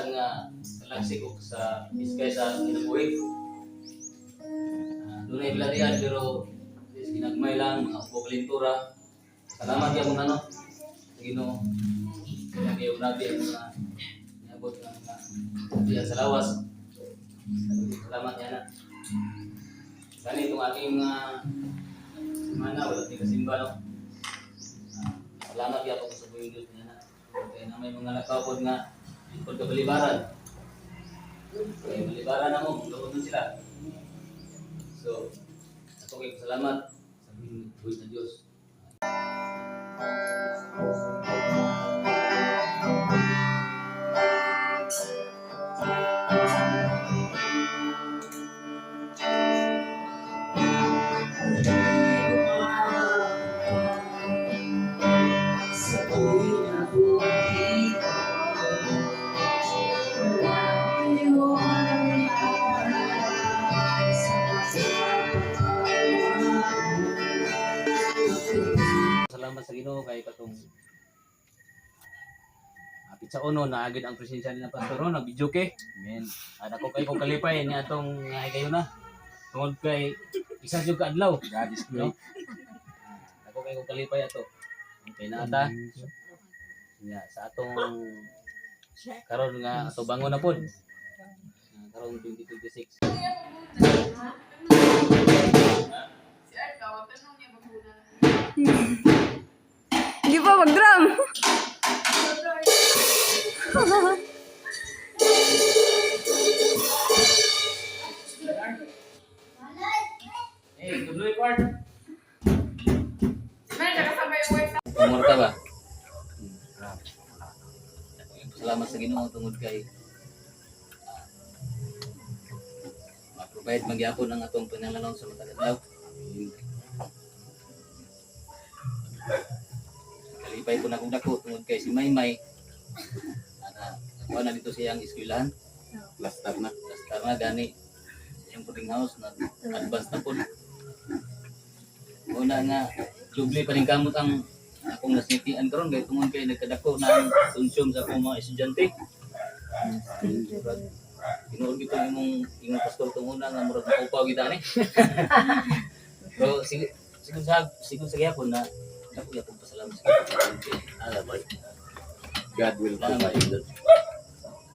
bisan nga kalagsik o sa iskay sa kinabuhi. Doon ay bilarian pero ginagmay lang, mga upo kalintura. Salamat yan muna no. Ginoo. Nagyaw natin ang mga niabot ng mga sa lawas. Salamat yan na. Gani itong aking semana, wala di kasimba no. Salamat yan po sa buhay Diyos niya na. Kaya na may mga nakapod nga ikot ka balibaran. Kaya balibaran na mo, kapod sila. So, ako kayo salamat sa buhay na Diyos. Salamat sa Ginoo kay katong apit sa uno naagid ang presensya ni Pastor Ron nag-video ke. Amen. Ada ko kay kung kalipay ni atong ay kayo na. Tungod kay isa jud ka adlaw. God is great. Ako kay kung kalipay ato. Okay na ata. Nya sa atong karon nga ato bangon na pod. Karon 2026. Hindi pa mag-drum. Good report. Umurta ba? Salamat sa Ginoo tungod kay ma-provide magyapon ang atong panalangin sa matag adlaw. Kalipay ko na kung dako tungod kay si Maymay. Ano na dito siyang eskwelahan? Lastar na gani. Yung boarding house na advance na po. Una nga, dubli pa rin kamot ang akong nasitian karon kay tungod kay nagkadako na ang konsum sa akong mga estudyante. Tinuod gito imong pastor tungod na nga murag maupaw kita ni. So sigun sa gyapon na ako gyapon pasalamat sa God will provide.